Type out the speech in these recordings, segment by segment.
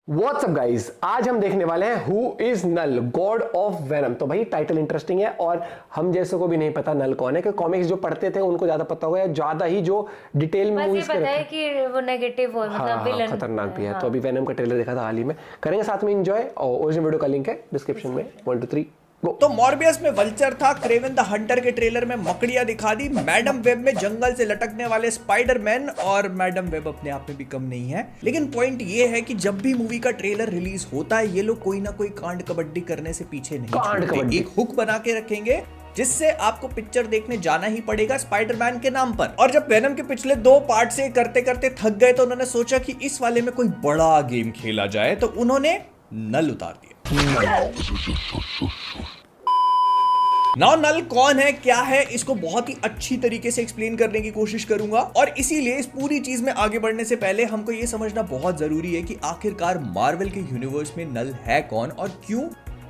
WhatsApp guys, आज हम देखने वाले हैं who is Knull, god of venom. तो भाई टाइटल इंटरेस्टिंग है और हम जैसे को भी नहीं पता नल कौन है, क्योंकि कॉमिक्स जो पढ़ते थे उनको ज्यादा पता होगा, ज्यादा ही जो डिटेल में बस ये मूवीज पता है कि वो नेगेटिव हो, मतलब विलन खतरनाक भी है। हाँ। तो अभी वेनम का ट्रेलर देखा था हाल ही में, करेंगे साथ में एंजॉय। और ओरिजिनल वीडियो का लिंक है डिस्क्रिप्शन में। 1 2 3 गो। तो मॉर्बियस में वल्चर था, क्रेवन द हंटर के ट्रेलर में मकड़ियां दिखा दी, मैडम वेब में जंगल से लटकने वाले स्पाइडरमैन, और मैडम वेब अपने आप में भी कम नहीं है। लेकिन पॉइंट ये है कि जब भी मूवी का ट्रेलर रिलीज होता है ये लोग कोई ना कोई कांड कबड्डी करने से पीछे नहीं छोड़ते। एक हुक बना के रखेंगे जिससे आपको पिक्चर देखने जाना ही पड़ेगा स्पाइडरमैन के नाम पर। और जब वेनम के पिछले 2 पार्ट से करते करते थक गए तो उन्होंने सोचा कि इस वाले में कोई बड़ा गेम खेला जाए, तो उन्होंने नल उतार दिया। नाउ नल कौन है, क्या है, इसको बहुत ही अच्छी तरीके से एक्सप्लेन करने की कोशिश करूंगा। और इसीलिए इस पूरी चीज में आगे बढ़ने से पहले हमको यह समझना बहुत जरूरी है कि आखिरकार मार्वल के यूनिवर्स में नल है कौन और क्यों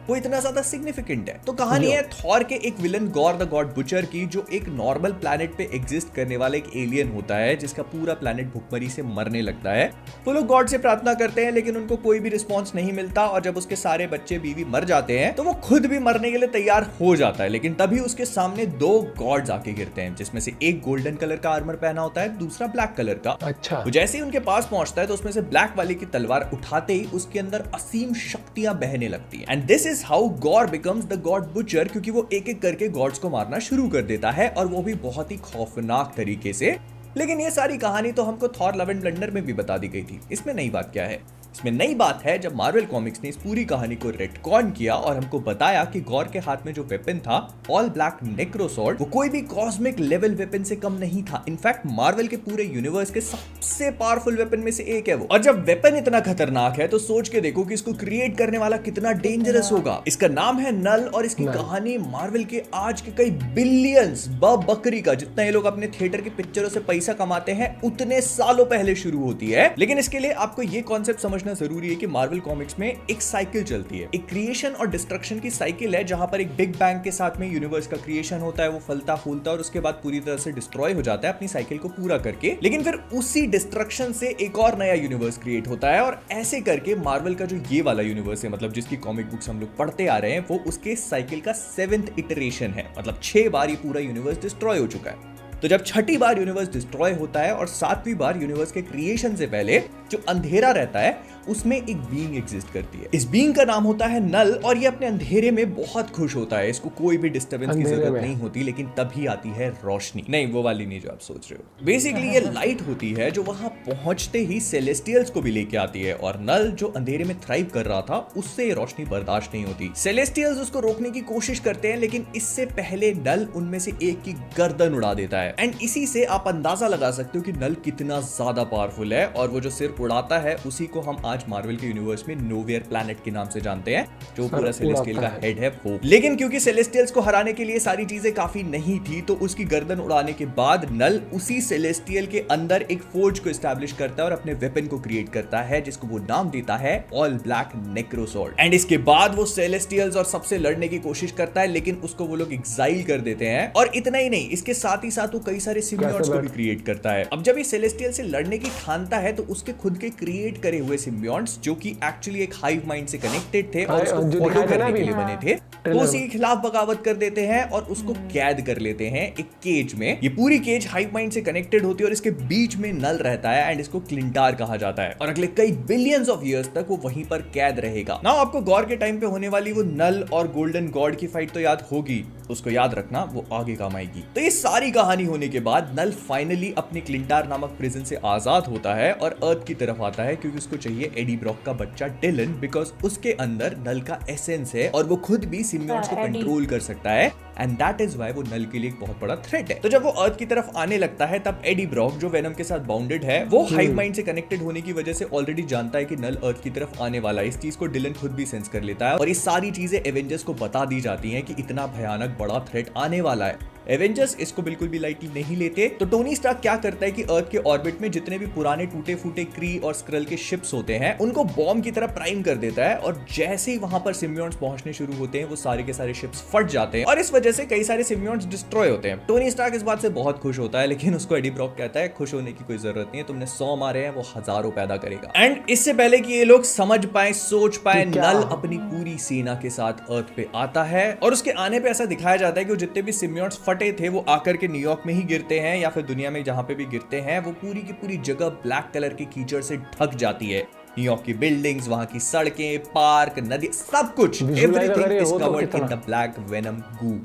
वो इतना ज्यादा सिग्निफिकेंट है। तो कहानी है थॉर के एक villain gore the God butcher की, जो एक नॉर्मल प्लैनेट पे एग्जिस्ट करने वाला एक एलियन होता है जिसका पूरा प्लैनेट भुखमरी से मरने लगता है। वो लोग गॉड से प्रार्थना करते हैं लेकिन उनको कोई भी रिस्पॉन्स नहीं मिलता, और जब उसके सारे बच्चे बीवी मर जाते हैं तो वो खुद भी मरने के लिए तैयार हो जाता है। लेकिन तभी उसके सामने 2 गॉड्स आके गिरते हैं, जिसमें से एक गोल्डन कलर का आर्मर पहना होता है, दूसरा ब्लैक कलर का। अच्छा। तो जैसे ही उनके पास पहुंचता है तो उसमें से ब्लैक वाले की तलवार उठाते ही उसके अंदर असीम शक्तियां बहने लगती हैं। And this is how gore becomes the god butcher, क्योंकि वो एक एक करके गॉड्स को मारना शुरू कर देता है, और वो भी बहुत ही खौफनाक तरीके से। लेकिन ये सारी कहानी तो हमको थॉर लव एंड ब्लंडर में भी बता दी गई थी। इसमें नई बात क्या है? इसमें नई बात है जब मार्वल कॉमिक्स ने इस पूरी कहानी को रेटकॉन किया और हमको बताया कि गॉर के हाथ में जो वेपन था, ऑल ब्लैक नेक्रोसॉर्ड, वो कोई भी कॉस्मिक लेवल वेपन से कम नहीं था। इनफैक्ट मार्वल के पूरे यूनिवर्स के सबसे पावरफुल वेपन में से एक है वो। और जब वेपन इतना खतरनाक है तो सोच के देखो कि इसको क्रिएट करने वाला कितना डेंजरस होगा। इसका नाम है नल, और इसकी कहानी मार्वल के आज के कई बिलियंस बकरी का, जितना ये लोग अपने थिएटर की पिक्चरों से पैसा कमाते हैं, उतने सालों पहले शुरू होती है। लेकिन इसके लिए आपको ये कॉन्सेप्ट समझना जरूरी है कि मार्वल कॉमिक्स में एक साइकिल चलती है, एक क्रिएशन और डिस्ट्रक्शन की साइकिल है, जहां पर एक बिग बैंग के साथ में यूनिवर्स का क्रिएशन होता है, वो फलता फूलता और उसके बाद पूरी तरह से डिस्ट्रॉय हो जाता है अपनी साइकिल को पूरा करके। लेकिन फिर उसी डिस्ट्रक्शन से एक और नया यूनिवर्स क्रिएट होता है, और ऐसे करके मार्वल का जो ये वाला यूनिवर्स है, मतलब जिसकी कॉमिक बुक्स हम लोग पढ़ते आ रहे हैं, वो उसके साइकिल का 7th इटरेशन है। मतलब 6 बार ये पूरा यूनिवर्स डिस्ट्रॉय हो चुका है। तो जब 6ठी बार यूनिवर्स डिस्ट्रॉय होता है और 7वीं बार यूनिवर्स के क्रिएशन से पहले जो अंधेरा रहता है उसमें एक बीइंग एग्जिस्ट करती है। इस बीइंग का नाम होता है नल, और ये अपने अंधेरे में बहुत खुश होता है। इसको कोई भी डिस्टर्बेंस की जरूरत नहीं होती, लेकिन तभी आती है रोशनी। नहीं, वो वाली नहीं जो आप सोच रहे हो। बेसिकली ये लाइट होती है जो वहां पहुंचते ही सेलेस्टियल्स को भी लेके आती है, और नल जो अंधेरे में थ्राइव कर रहा था उससे ये रोशनी बर्दाश्त नहीं होती। सेलेस्टियल्स उसको रोकने की कोशिश करते हैं, लेकिन इससे पहले नल उनमें से एक की गर्दन उड़ा देता है। एंड इसी से आप अंदाजा लगा सकते हो कि नल कितना ज्यादा पावरफुल है, और वो जो सिर उड़ाता है उसी को हम आज मार्वल के यूनिवर्स में नोवेयर प्लैनेट के नाम से जानते हैं, जो पूरा सेलेस्टियल का हेड है वो। लेकिन क्योंकि सेलेस्टियल्स को हराने के लिए सारी चीजें काफी नहीं थी, तो उसकी गर्दन उड़ाने के बाद नल उसी सेलेस्टियल के अंदर एक फोर्ज को एस्टैब्लिश करता है और अपने वेपन को क्रिएट करता है, जिसको वो नाम देता है ऑल ब्लैक नेक्रोसॉर्ड। एंड इसके बाद वो सेलेस्टियल्स और सबसे लड़ने की कोशिश करता है, लेकिन उसको वो लोग एक्साइल कर देते हैं। और इतना ही नहीं, इसके साथ ही साथ वो कई सारे सिम्बियोट्स को भी क्रिएट करता है। अब जब ये सेलेस्टियल से लड़ने की ठानता है तो उसके खुद के क्रिएट करे हुए सिम्बियोट्स, जो कि एक्चुअली एक हाइव माइंड से कनेक्टेड थे और उसको फॉलो करने के लिए बने थे, वो उसी के खिलाफ बगावत कर देते हैं और उसको कैद कर लेते हैं एक केज में। ये पूरी केज हाइव माइंड से कनेक्टेड होती है और इसके बीच में नल रहता है, एंड इसको क्लिंटार कहा जाता है, और अगले कई बिलियंस ऑफ इयर्स तक वो वहीं पर कैद रहेगा। नाउ आपको गॉर के टाइम पे होने वाली वो नल और गोल्डन गॉड की फाइट तो याद होगी, उसको याद रखना, वो आगे काम आएगी। तो ये सारी कहानी होने के बाद नल फाइनली अपनी क्लिंटार नामक प्रिजन से आजाद होता है और अर्थ की तरफ आता है, क्योंकि उसको चाहिए एडी ब्रॉक का बच्चा डिलन, बिकॉज उसके अंदर नल का एसेंस है और वो खुद भी सिम्बियोट्स को कंट्रोल कर सकता है, एंड दैट इज व्हाई वो नल के लिए एक बहुत बड़ा थ्रेट है। तो जब वो अर्थ की तरफ आने लगता है तब एडी ब्रॉक, जो वेनम के साथ बाउंडेड है, वो हाइव माइंड से कनेक्टेड होने की वजह से ऑलरेडी जानता है कि नल अर्थ की तरफ आने वाला है। इस चीज को डिलन खुद भी सेंस कर लेता है, और ये सारी चीजें एवेंजर्स को बता दी जाती हैं कि इतना भयानक बड़ा थ्रेट आने वाला है। एवेंजर्स इसको बिल्कुल भी लाइटली नहीं लेते। तो टोनी स्टार्क क्या करता है कि अर्थ के ऑर्बिट में जितने भी पुराने टूटे फूटे क्री और स्क्रल के शिप्स होते हैं उनको बॉम्ब की तरह प्राइम कर देता है, और जैसे ही वहां पर सिम्बियोट्स पहुंचने शुरू होते हैं वो सारे के सारे शिप्स फट जाते हैं और इस वजह से कई सारे सिम्बियोट्स डिस्ट्रॉय होते हैं। टोनी स्टार्क इस बात से बहुत खुश होता है, लेकिन उसको एडी ब्रॉक कहता है खुश होने की कोई जरूरत नहीं है, तुमने 100 मारे हैं, वो हजारों पैदा करेगा। एंड इससे पहले कि ये लोग समझ पाए सोच पाए, नल अपनी पूरी सेना के साथ अर्थ पे आता है और उसके आने पे ऐसा दिखाया जाता है कि वो जितने भी सिम्बियोट्स फटे थे वो आकर के न्यूयॉर्क में ही गिरते हैं या फिर दुनिया में जहां पे भी गिरते हैं वो पूरी की पूरी जगह ब्लैक कलर के कीचड़ से ढक जाती है। न्यूयॉर्क की बिल्डिंग्स, वहां की सड़कें, पार्क, नदी, सब कुछ, everything is covered in the black venom goo,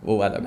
वो वाला।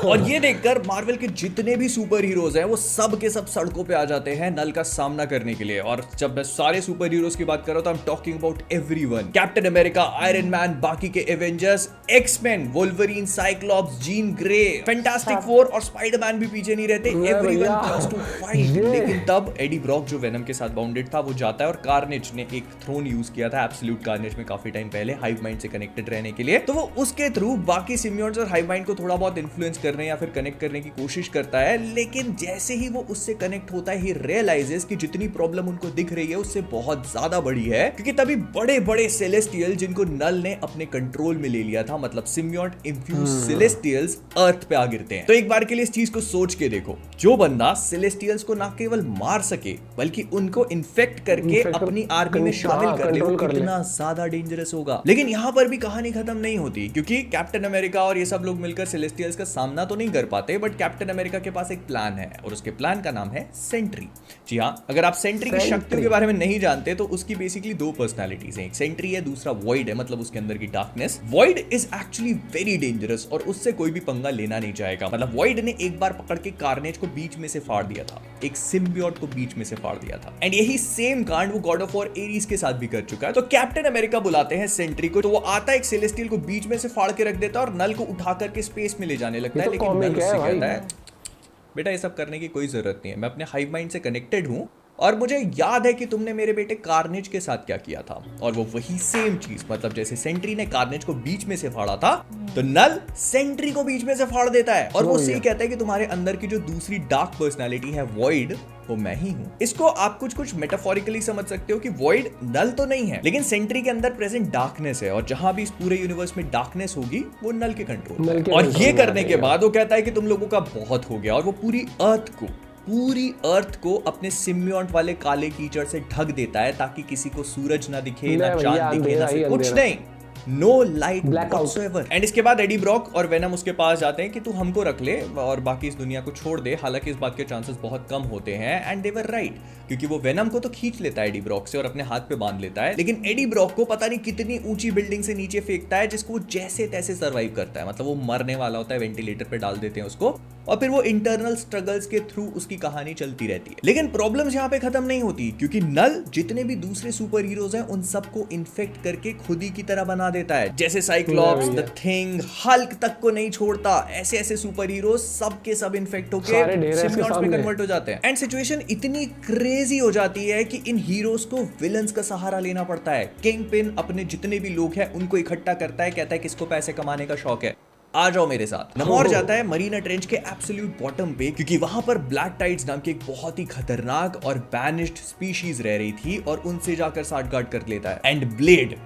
और ये देखकर मार्वल के जितने भी सुपर हीरोज हैं वो सब के सब सड़कों पे आ जाते हैं नल का सामना करने के लिए। और जब मैं सारे सुपर हीरोज की बात कर रहा हूं तो I am talking about everyone, Captain America, Iron Man, बाकी के Avengers, X Men, Wolverine, Cyclops, Jean Grey, Fantastic Four और स्पाइडरमैन भी पीछे नहीं रहते, एवरीवन कम्स टू फाइट। लेकिन तब एडी ब्रॉक जो वेनम के साथ बाउंडेड था वो जाता है और कार्नेज ने एक थ्रोन यूज किया था एब्सोल्यूट कार्नेज में काफी टाइम पहले हाइव माइंड से कनेक्टेड रहने के लिए, तो वो उसके थ्रू बाकी सिम्बियोट्स और हाइव माइंड को थोड़ा बहुत इन्फ्लुएंस करने या फिर कनेक्ट करने की कोशिश करता है। लेकिन जैसे ही वो उससे कनेक्ट होता है ही रियलाइजेस कि जितनी प्रॉब्लम उनको दिख रही है उससे बहुत ज्यादा बड़ी है, क्योंकि तभी बड़े बड़े सेलेस्टियल जिनको नल ने अपने कंट्रोल में ले लिया था, मतलब सिम्बियोट इंफ्यूज सेलेस्टियल्स अर्थ पे आ गिरते हैं। तो एक बार के लिए इस चीज को सोच के देखो, जो बंदा सेलेस्टियल्स को ना केवल मार सके बल्कि उनको इन्फेक्ट करके अपनी आर्मी में शामिल कर ले, वो कितना ज्यादा डेंजरस होगा। लेकिन यहां पर भी कहानी खत्म नहीं होती, क्योंकि कैप्टन अमेरिका और ये सब लोग मिलकर सेलेस्टियल्स का सामना तो नहीं कर पाते, बट कैप्टन अमेरिका के पास एक प्लान है और उसके प्लान का नाम है सेंट्री। जी हाँ, अगर आप सेंट्री की शक्तियों के बारे में नहीं जानते तो उसकी बेसिकली दो पर्सनालिटीज हैं, एक सेंट्री है, दूसरा वॉइड है, मतलब उसके अंदर की darkness. Void is actually very dangerous और उससे कोई भी पंगा लेना नहीं चाहेगा। मतलब वॉइड ने एक बार पकड़ के कार्नेज को बीच में से फाड़ दिया था, एक सिम्बियोट को बीच में से फाड़ दिया था, एंड यही सेम कांड वो गॉड ऑफ वॉर एरीज के साथ भी कर चुका है। तो कैप्टन अमेरिका बुलाते हैं सेंट्री को, तो वो आता है, एक सेलेस्टियल को बीच में से फाड़ के रख देता है और नल को उठा करके स्पेस में ले जाने लगता है। लेकिन नल उससे कहता है बेटा ये सब करने की कोई जरूरत नहीं है, मैं अपने हाइव माइंड से कनेक्टेड हूं और मुझे याद है कि तुमने मेरे बेटे कार्नेज के साथ क्या किया था। और वो वही सेम चीज, मतलब जैसे सेंट्री ने कार्नेज को बीच में से फाड़ा था तो नल सेंट्री को बीच में से फाड़ देता है और वो उससे कहता है कि तुम्हारे अंदर की जो दूसरी डार्क पर्सनालिटी है वॉइड, वो मैं ही हूं। इसको आप कुछ मेटाफोरिकली समझ सकते हो कि वॉइड नल तो नहीं है, लेकिन सेंट्री के अंदर प्रेजेंट डार्कनेस है और जहां भी इस पूरे यूनिवर्स में डार्कनेस होगी वो नल के कंट्रोल में। और ये करने के बाद वो कहता है कि तुम लोगों का बहुत हो गया और वो पूरी अर्थ को अपने सिम्बियोट वाले काले कीचड़ से ढक देता है ताकि किसी को सूरज ना दिखे, ना चांद दिखे, ना कुछ नहीं, नो लाइट व्हाटसोएवर। एंड इसके बाद एडी ब्रॉक और वेनम उसके पास जाते हैं कि तू हमको रख ले और बाकी इस दुनिया को छोड़ दे। हालांकि इस बात के चांसेस बहुत कम होते हैं एंड दे वर राइट, क्योंकि वो वेनम को तो खींच लेता है एडी ब्रॉक से और अपने हाथ पे बांध लेता है, लेकिन एडी ब्रॉक को पता नहीं कितनी ऊंची बिल्डिंग से नीचे फेंकता है जिसको वो जैसे तैसे सर्वाइव करता है। मतलब वो मरने वाला होता है, वेंटिलेटर पे डाल देते हैं उसको और फिर वो इंटरनल स्ट्रगल्स के थ्रू उसकी कहानी चलती रहती है। लेकिन प्रॉब्लम्स यहाँ पे खत्म नहीं होती, क्योंकि नल जितने भी दूसरे सुपर हीरोज हैं उन सबको इन्फेक्ट करके खुद ही की तरह बना देता है। जैसे साइक्लॉप्स, द थिंग, हल्क तक को नहीं छोड़ता। ऐसे ऐसे सुपर हीरोज सब के सब इन्फेक्ट होके सिम्बियोट्स में कन्वर्ट हो जाते हैं। एंड सिचुएशन इतनी क्रेजी हो जाती है कि इन हीरोज को विलन्स का सहारा लेना पड़ता है। किंग पिन अपने जितने भी लोग हैं उनको इकट्ठा करता है, कहता है किसको पैसे कमाने का शौक है, आ जाओ मेरे साथ। नमोर जाता है मरीना ट्रेंच के एब्सोल्यूट बॉटम पे, क्योंकि वहां पर ब्लैक टाइड्स नाम की एक बहुत ही खतरनाक और बैनिश्ड स्पीशीज रह रही थी और उनसे जाकर साठगांठ कर लेता है। And blade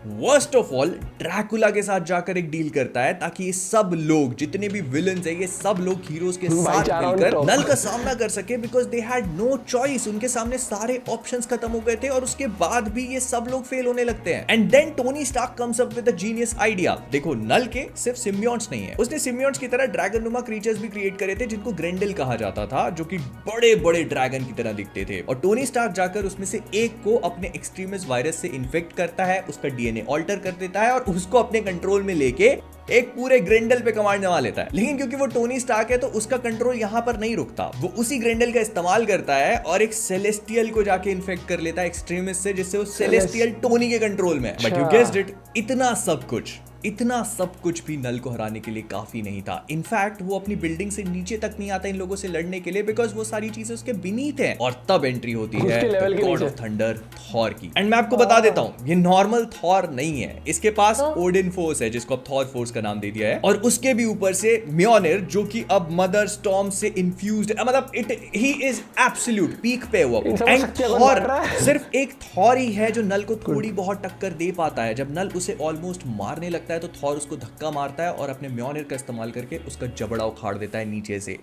worst of all Dracula के साथ जाकर एक डील करता है ताकि ये सब लोग जितने भी विलन्स हैं ये सब लोग हीरोज के साथ मिलकर नल का सामना कर सके, because they had no choice. उनके सामने सारे ऑप्शंस खत्म हो गए थे और उसके बाद भी ये सब लोग फेल होने लगते हैं। And then Tony Stark comes up with a genius idea. देखो नल के सिर्फ सिम्बियोट्स नहीं है, उसने सिम्बियोट्स की तरह ड्रैगन नुमा क्रीचर्स भी क्रिएट करे थे जिनको ग्रेंडल कहा जाता था, जो कि बड़े बड़े ड्रैगन की तरह दिखते थे। और टोनी स्टार्क जाकर उसमें से एक को अपने एक्सट्रीमिस्ट वायरस से इन्फेक्ट करता है, उसका डीएनए ऑल्टर कर देता है और उसको अपने कंट्रोल में लेके एक पूरे ग्रेंडल पे कमांड जमा लेता है। लेकिन क्योंकि वो टोनी स्टार्क है तो उसका कंट्रोल यहां पर नहीं रुकता, वो उसी ग्रेंडल का इस्तेमाल करता है और एक सेलेस्टियल को जाके इन्फेक्ट कर लेता है एक्सट्रीमिस्ट से, जिससे वो सेलेस्टियल टोनी के कंट्रोल में। बट यू गेस्ड इट, इतना सब कुछ इतना सब कुछ भी नल को हराने के लिए काफी नहीं था। इनफैक्ट वो अपनी बिल्डिंग से नीचे तक नहीं आता इन लोगों से लड़ने के लिए, बिकॉज वो सारी चीजें उसके बीनीथ है। और तब एंट्री होती है गॉड ऑफ थंडर थॉर की। एंड मैं आपको बता देता हूं, ये नॉर्मल थॉर नहीं है, इसके पास ओडिन फोर्स है जिसको अब थॉर फोर्स का नाम दे दिया है, और उसके भी ऊपर से म्योनिर जो कि अब मदर स्टॉर्म से इन्फ्यूज्ड है। मतलब ही इज एब्सोल्यूट पीक पे वो। एंड थॉर सिर्फ एक थॉर ही है जो नल को थोड़ी बहुत टक्कर दे पाता है। जब नल उसे ऑलमोस्ट मारने लगता है तो थॉर उसको धक्का मारता है और अपने म्योनिर का इस्तेमाल करके उसका जबड़ा उखाड़ देता है नीचे से।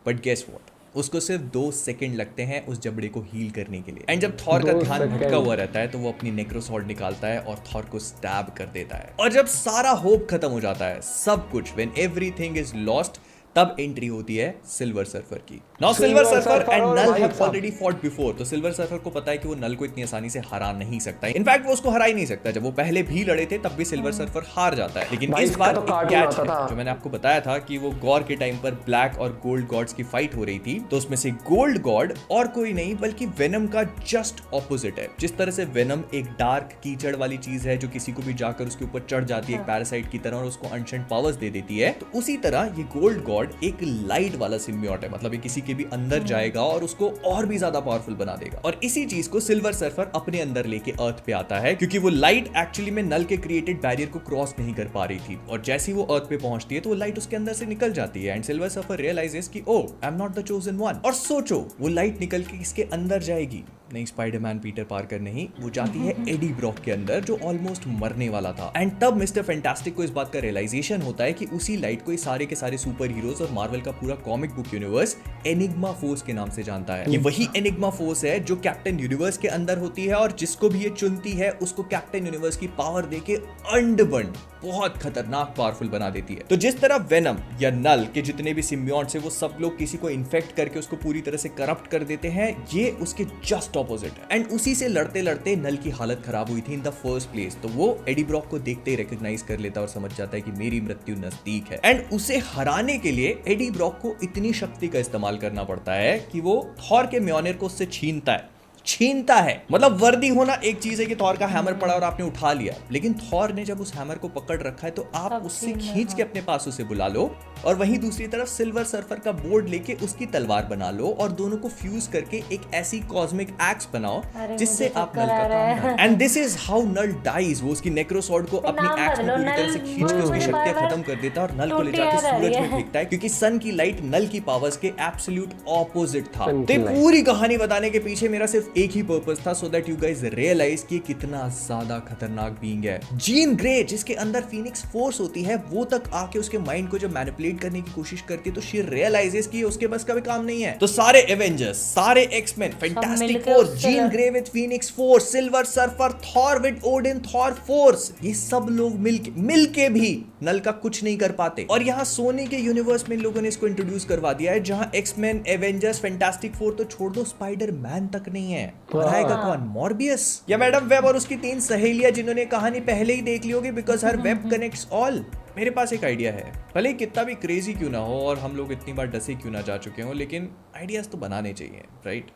बट गेस व्हाट, उसको सिर्फ 2 सेकंड लगते हैं उस जबड़े को हील करने के लिए। एंड जब थॉर का ध्यान भटका हुआ रहता है तो वो अपनी नेक्रोसॉर्ड निकालता है और थॉर को स्टैब कर देता है। और जब सारा होप खत्म हो जाता है, सब कुछ, व्हेन एवरीथिंग इज लॉस्ट, तब एंट्री होती है सिल्वर सर्फर की। Now Silver Surfer and Knull have already fought before, तो सिल्वर सर्फर को पता है कि वो नल को इतनी आसानी से हरा नहीं सकता। इनफैक्ट वो उसको हरा ही नहीं सकता। जब वो पहले भी लड़े थे तब भी सिल्वर सर्फर हार जाता है। लेकिन इस बार तो कैच है, जो मैंने आपको बताया था कि वो गॉर के टाइम पर ब्लैक और गोल्ड गॉड्स की फाइट हो रही थी, तो उसमें से गोल्ड गॉड और कोई नहीं बल्कि वेनम का जस्ट ऑपोजिट है। जिस तरह से वेनम एक डार्क कीचड़ वाली चीज है जो किसी को भी जाकर उसके ऊपर चढ़ जाती है एक पैरासाइट की तरह और उसको अनशंट पावर्स दे देती है, तो उसी तरह ये गोल्ड गॉड एक लाइट वाला सिम्बियोट है। मतलब ये किसी के भी अंदर जाएगा और उसको और भी ज्यादा पावरफुल बना देगा। और इसी चीज को सिल्वर सर्फर अपने अंदर लेके अर्थ पे आता है, क्योंकि वो लाइट एक्चुअली में नल के क्रिएटेड बैरियर को क्रॉस नहीं कर पा रही थी। और जैसे ही वो अर्थ पे पहुंचती है तो वो लाइट उसके अंदर से निकल जाती है। एंड सिल्वर सर्फर रियलाइजेस कि oh, I am not the chosen one. और सोचो, वो लाइट निकल के इसके अंदर जाएगी, नहीं स्पाइडरमैन पीटर पार्कर नहीं, वो जाती है एडी ब्रॉक के अंदर जो ऑलमोस्ट मरने वाला था। एंड तब मिस्टर फैंटास्टिक को इस बात का रियलाइजेशन होता है कि उसी लाइट को ये सारे के सारे सुपर हीरोज और मार्वल का पूरा comic book universe enigma force के नाम से जानता है। ये वही एनिग्मा फोर्स है जो कैप्टन यूनिवर्स के अंदर होती है और जिसको भी ये चुनती है उसको कैप्टन यूनिवर्स की पावर देके अंडबंड बहुत खतरनाक पावरफुल बना देती है। तो जिस तरह वेनम या नल के जितने भी सिम्बियोट्स हैं वो सब लोग किसी को इन्फेक्ट करके उसको पूरी तरह से करप्ट कर देते हैं, ये उसके जस्ट ऑपोजिट है। एंड उसी से लड़ते लड़ते नल की हालत खराब हुई थी इन द फर्स्ट प्लेस। तो वो एडी ब्रॉक को देखते ही रिकॉग्नाइज कर लेता और समझ जाता है कि मेरी मृत्यु नजदीक है। एंड उसे हराने के लिए एडी ब्रॉक को इतनी शक्ति का इस्तेमाल करना पड़ता है कि वो थॉर के म्योनिर को उससे छीनता है। मतलब वर्दी होना एक चीज है कि थॉर का हैमर पड़ा और आपने उठा लिया, लेकिन थॉर ने जब उस हैमर को पकड़ रखा है तो आप उससे खींच के अपने पास उसे बुला लो और वहीं दूसरी तरफ सिल्वर सर्फर का बोर्ड लेके उसकी तलवार बना लो और दोनों को फ्यूज करके एक ऐसी कॉस्मिक एक्स बनाओ जिससे आप नल का काम। And this is how Knull dies. वो उसकी नेक्रोसॉर्ड को अपनी एक्स में पूरी तरह से खींच के उसकी शक्तियां खत्म कर देता है और नल को ले जाके सूरज में फेंकता है, क्योंकि सन की लाइट नल की पावर्स के एब्सोल्यूट ऑपोजिट था। तो पूरी कहानी बताने के पीछे मेरा सिर्फ एक ही पर्पस था, so that you guys realise कि कितना ज्यादा खतरनाक बीइंग है जीन ग्रे, जिसके अंदर फीनिक्स फोर्स होती है। वो तक आके उसके माइंड को जब मैनिपुलेट करने की कोशिश करती है तो शी रियलाइजेस कि उसके बस का भी काम नहीं है। तो सारे एवेंजर्स, सारे X Men, Fantastic Four, Jean Grey with Phoenix Force, Silver Surfer, Thor with Odin Thor Force, ये सब लोग मिलके भी नल का कुछ नहीं कर पाते। और यहाँ सोनी के यूनिवर्स में इन लोगों ने इसको इंट्रोड्यूस करवा दिया है, जहां एक्समैन, एवेंजर्स, फैंटास्टिक फोर तो छोड़ दो, स्पाइडरमैन तक नहीं है। बनाएगा कौन? मॉर्बियस या मैडम वेब और उसकी 3 सहेलियां जिन्होंने कहानी पहले ही देख ली होगी, because her web connects all. मेरे पास एक आइडिया है, भले कितना भी क्रेजी क्यों ना हो और हम लोग इतनी बार डसे क्यों ना जा चुके हो, लेकिन आइडियाज तो बनाने चाहिए, राइट?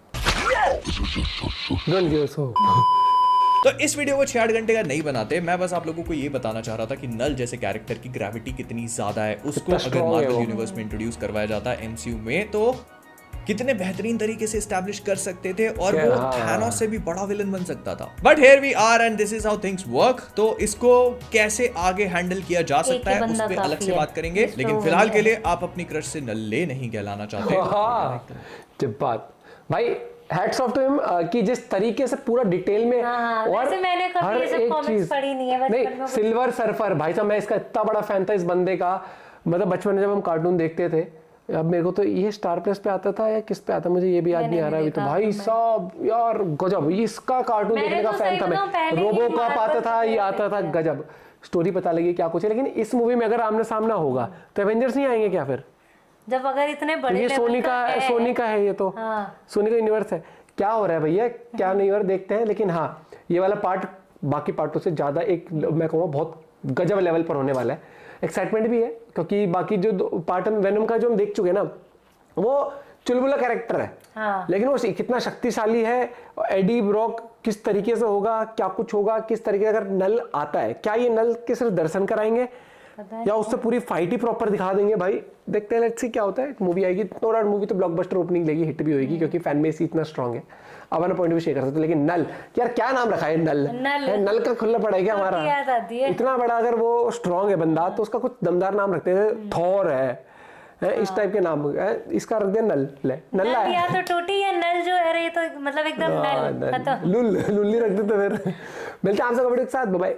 तो इस वीडियो को 6-8 घंटे का नहीं बनाते। मैं बस आप लोगों को ये बताना चाह रहा था कि नल जैसे कैरेक्टर की ग्रेविटी कितनी ज्यादा है, उसको अगर मार्वल यूनिवर्स में इंट्रोड्यूस करवाया जाता है एमसीयू में तो कितने बेहतरीन तरीके से एस्टैब्लिश कर सकते थे और वो थैनोस से भी बड़ा विलन बन सकता था। But here we are and this is how things work. तो इसको कैसे आगे हैंडल किया जा सकता है उस पे अलग से बात करेंगे, लेकिन फिलहाल के लिए आप अपनी क्रश से नल्ले नहीं कहलाना चाहते। जब बात भाई हैट्स ऑफ टू हिम कि जिस तरीके से पूरा डिटेल में और मैंने कभी ये सब कमेंट्स पढ़ी नहीं है बचपन में। सिल्वर सर्फर भाई साहब, मैं इसका इतना बड़ा फैन था इस बंदे का। मतलब बचपन में जब हम कार्टून देखते थे, अब मेरे को तो ये स्टार प्लस पे आता था या किस पे आता मुझे ये भी याद नहीं आ रहा अभी। तो भाई साहब यार गजब, इसका कार्टून देखने का फैन था मैं। रोबो कॉप आता था, ये आता था, गजब स्टोरी पता लगी क्या कुछ है। लेकिन इस मूवी में अगर आमने सामना होगा तो एवेंजर्स नहीं आएंगे क्या फिर? जब अगर इतने बड़े ये सोनी का है, ये तो सोनी का यूनिवर्स है। क्या हो रहा है भैया, क्या नहीं हो रहा देखते हैं। लेकिन हाँ, ये वाला पार्ट बाकी पार्टों से ज्यादा एक मैं कहूँगा बहुत गजब लेवल पर होने वाला है। एक्साइटमेंट भी है क्योंकि बाकी जो पार्ट वेनम का जो हम देख चुके हैं ना, वो चुलबुला कैरेक्टर है, हाँ। लेकिन वो कितना शक्तिशाली है। एडी ब्रॉक किस तरीके से होगा, क्या कुछ होगा, किस तरीके से अगर नल आता है, क्या ये नल के सिर्फ दर्शन कराएंगे या उससे पूरी फाइट ही प्रॉपर दिखा देंगे। भाई देखते हैं, लेट्स सी क्या होता है। मूवी आएगी, नो डाउट मूवी तो ब्लॉकबस्टर ओपनिंग लेगी, हिट भी होगी क्योंकि फैन बेस इतना स्ट्रांग है। अपना पॉइंट भी शेयर कर सकते, लेकिन नल यार क्या नाम रखा है, नल नल का खुला पड़ा है क्या हमारा? इतना बड़ा अगर वो स्ट्रांग है बंदा तो उसका कुछ दमदार नाम रखते हैं, थॉर है इस टाइप के नाम है, इसका रख दिया नल। ले नल या तो टोटी या नल जो है ये तो मतलब एकदम नल लुल्ली रख देते फिर। मिलते हैं आपसे कबड्डी के साथ, बाय बाय।